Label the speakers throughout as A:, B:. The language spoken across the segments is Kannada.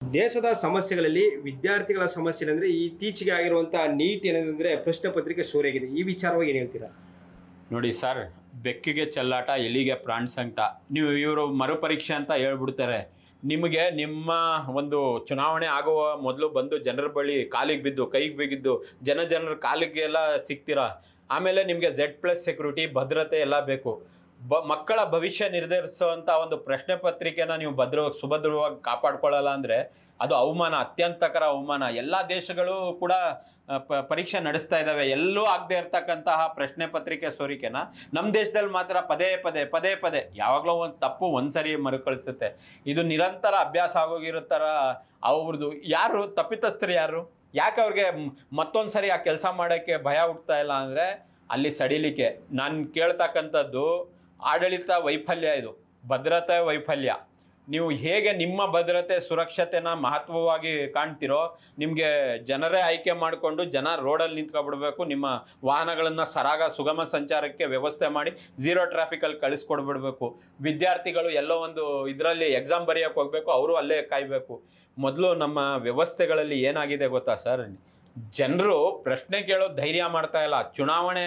A: ದೇಶದ ಸಮಸ್ಯೆಗಳಲ್ಲಿ ವಿದ್ಯಾರ್ಥಿಗಳ ಸಮಸ್ಯೆ ಅಂದರೆ ಇತ್ತೀಚೆಗೆ ಆಗಿರುವಂತಹ ನೀಟ್ ಏನಂದ್ರೆ ಪ್ರಶ್ನೆ ಪತ್ರಿಕೆ ಸೋರಿಯಾಗಿದೆ. ಈ ವಿಚಾರವಾಗಿ ಏನು ಹೇಳ್ತೀರಾ?
B: ನೋಡಿ ಸರ್, ಬೆಕ್ಕಿಗೆ ಚೆಲ್ಲಾಟ, ಎಲಿಗೆ ಪ್ರಾಣ ಸಂಕಟ. ನೀವು ಇವರು ಮರುಪರೀಕ್ಷೆ ಅಂತ ಹೇಳ್ಬಿಡ್ತಾರೆ. ನಿಮಗೆ ನಿಮ್ಮ ಒಂದು ಚುನಾವಣೆ ಆಗುವ ಮೊದಲು ಬಂದು ಜನರ ಬಳಿ ಕಾಲಿಗೆ ಬಿದ್ದು ಕೈಗೆ ಬಿಗಿದ್ದು ಜನರ ಕಾಲಿಗೆಲ್ಲ ಸಿಗ್ತೀರಾ. ಆಮೇಲೆ ನಿಮಗೆ Z+ ಸೆಕ್ಯೂರಿಟಿ ಭದ್ರತೆ ಎಲ್ಲ ಬೇಕು. ಮಕ್ಕಳ ಭವಿಷ್ಯ ನಿರ್ಧರಿಸುವಂಥ ಒಂದು ಪ್ರಶ್ನೆ ಪತ್ರಿಕೆನ ನೀವು ಸುಭದ್ರವಾಗಿ ಕಾಪಾಡ್ಕೊಳ್ಳಲ್ಲ ಅಂದರೆ ಅದು ಅವಮಾನ, ಅತ್ಯಂತಕರ ಅವಮಾನ. ಎಲ್ಲ ದೇಶಗಳು ಕೂಡ ಪರೀಕ್ಷೆ ನಡೆಸ್ತಾ ಇದ್ದಾವೆ. ಎಲ್ಲೂ ಆಗದೆ ಇರ್ತಕ್ಕಂತಹ ಪ್ರಶ್ನೆ ಪತ್ರಿಕೆ ಸೋರಿಕೆನ ನಮ್ಮ ದೇಶದಲ್ಲಿ ಮಾತ್ರ ಪದೇ ಪದೇ ಯಾವಾಗಲೂ ಒಂದು ತಪ್ಪು ಒಂದ್ಸರಿ ಮರುಕಳಿಸುತ್ತೆ. ಇದು ನಿರಂತರ ಅಭ್ಯಾಸ ಆಗೋಗಿರುತ್ತಾರ. ಅವ್ರದ್ದು ಯಾರು ತಪ್ಪಿತಸ್ಥರು ಯಾರು? ಯಾಕೆ ಅವ್ರಿಗೆ ಮತ್ತೊಂದು ಸರಿ ಆ ಕೆಲಸ ಮಾಡೋಕ್ಕೆ ಭಯ ಹುಡ್ತಾ ಇಲ್ಲ ಅಂದರೆ ಅಲ್ಲಿ ಸಡಿಲಿಕೆ. ನಾನು ಕೇಳ್ತಕ್ಕಂಥದ್ದು ಆಡಳಿತ ವೈಫಲ್ಯ, ಇದು ಭದ್ರತೆ ವೈಫಲ್ಯ. ನೀವು ಹೇಗೆ ನಿಮ್ಮ ಭದ್ರತೆ ಸುರಕ್ಷತೆನ ಮಹತ್ವವಾಗಿ ಕಾಣ್ತಿರೋ, ನಿಮಗೆ ಜನರೇ ಆಯ್ಕೆ ಮಾಡಿಕೊಂಡು ಜನ ರೋಡಲ್ಲಿ ನಿಂತ್ಕೊಬಿಡ್ಬೇಕು. ನಿಮ್ಮ ವಾಹನಗಳನ್ನು ಸುಗಮ ಸಂಚಾರಕ್ಕೆ ವ್ಯವಸ್ಥೆ ಮಾಡಿ 0 ಟ್ರಾಫಿಕಲ್ಲಿ ಕಳಿಸ್ಕೊಡ್ಬಿಡ್ಬೇಕು. ವಿದ್ಯಾರ್ಥಿಗಳು ಎಲ್ಲೋ ಒಂದು ಇದರಲ್ಲಿ ಎಕ್ಸಾಮ್ ಬರೆಯೋಕ್ಕೆ ಹೋಗಬೇಕು, ಅವರು ಅಲ್ಲೇ ಕಾಯಬೇಕು. ಮೊದಲು ನಮ್ಮ ವ್ಯವಸ್ಥೆಗಳಲ್ಲಿ ಏನಾಗಿದೆ ಗೊತ್ತಾ ಸರ್? ಜನರು ಪ್ರಶ್ನೆ ಕೇಳೋ ಧೈರ್ಯ ಮಾಡ್ತಾ ಇಲ್ಲ. ಚುನಾವಣೆ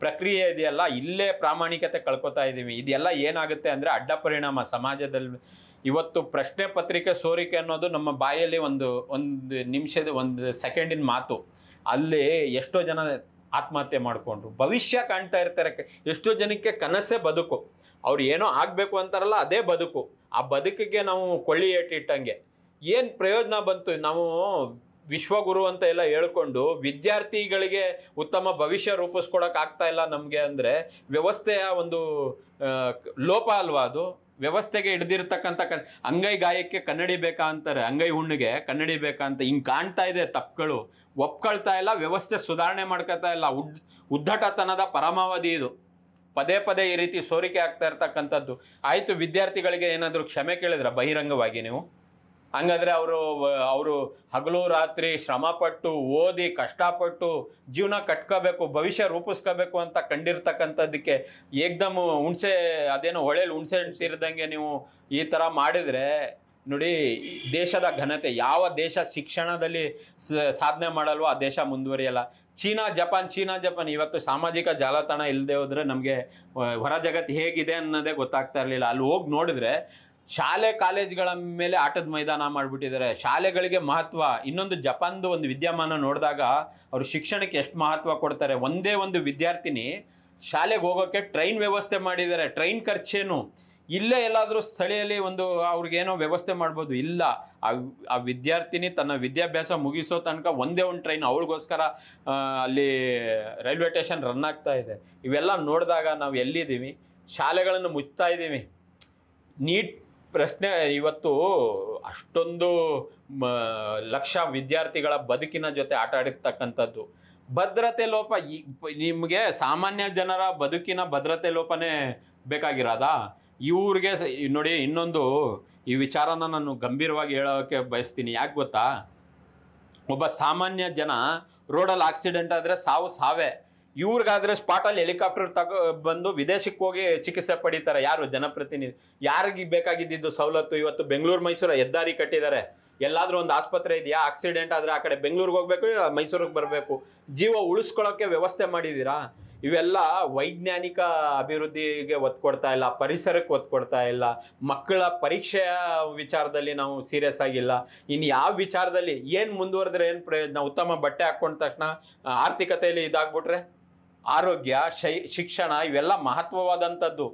B: ಪ್ರಕ್ರಿಯೆ ಇದೆಯಲ್ಲ, ಇಲ್ಲೇ ಪ್ರಾಮಾಣಿಕತೆ ಕಳ್ಕೊತಾ ಇದ್ದೀವಿ. ಇದೆಲ್ಲ ಏನಾಗುತ್ತೆ ಅಂದರೆ ಅಡ್ಡ ಪರಿಣಾಮ ಸಮಾಜದಲ್ಲಿ. ಇವತ್ತು ಪ್ರಶ್ನೆ ಪತ್ರಿಕೆ ಸೋರಿಕೆ ಅನ್ನೋದು ನಮ್ಮ ಬಾಯಲ್ಲಿ ಒಂದು ನಿಮಿಷದ ಒಂದು ಸೆಕೆಂಡಿನ ಮಾತು. ಅಲ್ಲಿ ಎಷ್ಟೋ ಜನ ಆತ್ಮಹತ್ಯೆ ಮಾಡಿಕೊಂಡ್ರು. ಭವಿಷ್ಯ ಕಾಣ್ತಾ ಇರ್ತಾರೆ. ಎಷ್ಟೋ ಜನಕ್ಕೆ ಕನಸೇ ಬದುಕು. ಅವ್ರು ಏನೋ ಆಗಬೇಕು ಅಂತಾರಲ್ಲ, ಅದೇ ಬದುಕು. ಆ ಬದುಕಿಗೆ ನಾವು ಕೊಳ್ಳಿ ಏಟಿಟ್ಟಂಗೆ ಏನು ಪ್ರಯೋಜನ ಬಂತು? ನಾವು ವಿಶ್ವಗುರು ಅಂತ ಎಲ್ಲ ಹೇಳ್ಕೊಂಡು ವಿದ್ಯಾರ್ಥಿಗಳಿಗೆ ಉತ್ತಮ ಭವಿಷ್ಯ ರೂಪಿಸ್ಕೊಡಕ್ಕೆ ಆಗ್ತಾ ಇಲ್ಲ ನಮಗೆ ಅಂದರೆ ವ್ಯವಸ್ಥೆಯ ಒಂದು ಲೋಪ ಅಲ್ವಾ ಅದು? ವ್ಯವಸ್ಥೆಗೆ ಹಿಡ್ದಿರ್ತಕ್ಕಂಥ ಅಂಗೈ ಗಾಯಕ್ಕೆ ಕನ್ನಡಿ ಬೇಕಾ ಅಂತಾರೆ, ಅಂಗೈ ಹುಣ್ಣಿಗೆ ಕನ್ನಡಿ ಬೇಕಾ ಅಂತ. ಹಿಂಗೆ ಕಾಣ್ತಾ ಇದೆ ತಪ್ಪುಗಳು, ಒಪ್ಕೊಳ್ತಾ ಇಲ್ಲ, ವ್ಯವಸ್ಥೆ ಸುಧಾರಣೆ ಮಾಡ್ಕೊತಾ ಇಲ್ಲ. ಉದ್ದಟತನದ ಪರಮಾವಧಿ ಇದು. ಪದೇ ಈ ರೀತಿ ಸೋರಿಕೆ ಆಗ್ತಾ ಇರ್ತಕ್ಕಂಥದ್ದು. ಆಯಿತು, ವಿದ್ಯಾರ್ಥಿಗಳಿಗೆ ಏನಾದರೂ ಕ್ಷಮೆ ಕೇಳಿದ್ರ ಬಹಿರಂಗವಾಗಿ ನೀವು? ಹಂಗಾದ್ರೆ ಅವರು ಹಗಲು ರಾತ್ರಿ ಶ್ರಮಪಟ್ಟು ಓದಿ ಕಷ್ಟಪಟ್ಟು ಜೀವನ ಕಟ್ಕೋಬೇಕು, ಭವಿಷ್ಯ ರೂಪಿಸ್ಕೋಬೇಕು ಅಂತ ಕಂಡಿರ್ತಕ್ಕಂಥದ್ದಕ್ಕೆ ಏಕ್ದಮ್ ಅದೇನೋ ಹೊಳೆಯಲ್ಲಿ ಹುಣಸೆ ಸೇರಿದಂಗೆ ನೀವು ಈ ಥರ ಮಾಡಿದರೆ ನೋಡಿ, ದೇಶದ ಘನತೆ. ಯಾವ ದೇಶ ಶಿಕ್ಷಣದಲ್ಲಿ ಸಾಧನೆ ಮಾಡಲ್ವೋ ಆ ದೇಶ ಮುಂದುವರಿಯಲ್ಲ. ಚೀನಾ ಜಪಾನ್ ಇವತ್ತು ಸಾಮಾಜಿಕ ಜಾಲತಾಣ ಇಲ್ಲದೆ ಹೋದರೆ ನಮಗೆ ಹೊರ ಜಗತ್ತು ಹೇಗಿದೆ ಅನ್ನೋದೇ ಗೊತ್ತಾಗ್ತಾ ಇರಲಿಲ್ಲ. ಅಲ್ಲಿ ಹೋಗಿ ನೋಡಿದ್ರೆ ಶಾಲೆ ಕಾಲೇಜ್ಗಳ ಮೇಲೆ ಆಟದ ಮೈದಾನ ಮಾಡಿಬಿಟ್ಟಿದ್ದಾರೆ. ಶಾಲೆಗಳಿಗೆ ಮಹತ್ವ. ಇನ್ನೊಂದು ಜಪಾನ್ದು ಒಂದು ವಿದ್ಯಮಾನ ನೋಡಿದಾಗ ಅವರು ಶಿಕ್ಷಣಕ್ಕೆ ಎಷ್ಟು ಮಹತ್ವ ಕೊಡ್ತಾರೆ. ಒಂದೇ ಒಂದು ವಿದ್ಯಾರ್ಥಿನಿ ಶಾಲೆಗೆ ಹೋಗೋಕ್ಕೆ ಟ್ರೈನ್ ವ್ಯವಸ್ಥೆ ಮಾಡಿದ್ದಾರೆ. ಟ್ರೈನ್ ಖರ್ಚೇನು? ಇಲ್ಲೇ ಎಲ್ಲಾದರೂ ಸ್ಥಳೀಯಲ್ಲಿ ಒಂದು ಅವ್ರಿಗೇನೋ ವ್ಯವಸ್ಥೆ ಮಾಡ್ಬೋದು. ಇಲ್ಲ, ಆ ವಿದ್ಯಾರ್ಥಿನಿ ತನ್ನ ವಿದ್ಯಾಭ್ಯಾಸ ಮುಗಿಸೋ ತನಕ ಒಂದೇ ಒಂದು ಟ್ರೈನ್ ಅವಳಿಗೋಸ್ಕರ ಅಲ್ಲಿ ರೈಲ್ವೆ ಸ್ಟೇಷನ್ ರನ್ ಆಗ್ತಾ ಇದೆ. ಇವೆಲ್ಲ ನೋಡಿದಾಗ ನಾವು ಎಲ್ಲಿದ್ದೀವಿ? ಶಾಲೆಗಳನ್ನು ಮುಚ್ತಾ ಇದ್ದೀವಿ. ನೀಟ್ ಪ್ರಶ್ನೆ ಇವತ್ತು ಅಷ್ಟೊಂದು ಲಕ್ಷ ವಿದ್ಯಾರ್ಥಿಗಳ ಬದುಕಿನ ಜೊತೆ ಆಟ ಆಡಿರ್ತಕ್ಕಂಥದ್ದು. ಭದ್ರತೆ ಲೋಪ. ನಿಮಗೆ ಸಾಮಾನ್ಯ ಜನರ ಬದುಕಿನ ಭದ್ರತೆ ಲೋಪನೇ ಬೇಕಾಗಿರೋದಾ? ಇವ್ರಿಗೆ ನೋಡಿ, ಇನ್ನೊಂದು ಈ ವಿಚಾರನ ನಾನು ಗಂಭೀರವಾಗಿ ಹೇಳೋಕ್ಕೆ ಬಯಸ್ತೀನಿ. ಯಾಕೆ ಗೊತ್ತಾ? ಒಬ್ಬ ಸಾಮಾನ್ಯ ಜನ ರೋಡಲ್ಲಿ ಆಕ್ಸಿಡೆಂಟ್ ಆದರೆ ಸಾವೇ. ಇವ್ರಿಗಾದ್ರೆ ಸ್ಪಾಟಲ್ಲಿ ಹೆಲಿಕಾಪ್ಟರ್ ಬಂದು ವಿದೇಶಕ್ಕೆ ಹೋಗಿ ಚಿಕಿತ್ಸೆ ಪಡೀತಾರೆ. ಯಾರು? ಜನಪ್ರತಿನಿಧಿ. ಯಾರಿಗೆ ಬೇಕಾಗಿದ್ದು ಸವಲತ್ತು? ಇವತ್ತು ಬೆಂಗಳೂರು ಮೈಸೂರು ಹೆದ್ದಾರಿ ಕಟ್ಟಿದ್ದಾರೆ. ಎಲ್ಲಾದ್ರೂ ಒಂದು ಆಸ್ಪತ್ರೆ ಇದೆಯಾ? ಆಕ್ಸಿಡೆಂಟ್ ಆದರೆ ಆ ಕಡೆ ಬೆಂಗಳೂರಿಗೆ ಹೋಗ್ಬೇಕು, ಮೈಸೂರಿಗೆ ಬರಬೇಕು. ಜೀವ ಉಳಿಸ್ಕೊಳ್ಳೋಕ್ಕೆ ವ್ಯವಸ್ಥೆ ಮಾಡಿದ್ದೀರಾ? ಇವೆಲ್ಲ ವೈಜ್ಞಾನಿಕ ಅಭಿವೃದ್ಧಿಗೆ ಒತ್ತು ಕೊಡ್ತಾ ಇಲ್ಲ, ಪರಿಸರಕ್ಕೆ ಒತ್ತು ಕೊಡ್ತಾ ಇಲ್ಲ. ಮಕ್ಕಳ ಪರೀಕ್ಷೆಯ ವಿಚಾರದಲ್ಲಿ ನಾವು ಸೀರಿಯಸ್ ಆಗಿಲ್ಲ. ಇನ್ನು ಯಾವ ವಿಚಾರದಲ್ಲಿ ಏನು ಮುಂದುವರೆದ್ರೆ ಏನು ಪ್ರಯೋಜನ? ಉತ್ತಮ ಬಟ್ಟೆ ಹಾಕ್ಕೊಂಡ ತಕ್ಷಣ ಆರ್ಥಿಕತೆಯಲ್ಲಿ ಇದಾಗ್ಬಿಟ್ರೆ ಆರೋಗ್ಯ, ಶಿಕ್ಷಣ ಇವೆಲ್ಲ ಮಹತ್ವವಾದಂಥದ್ದು.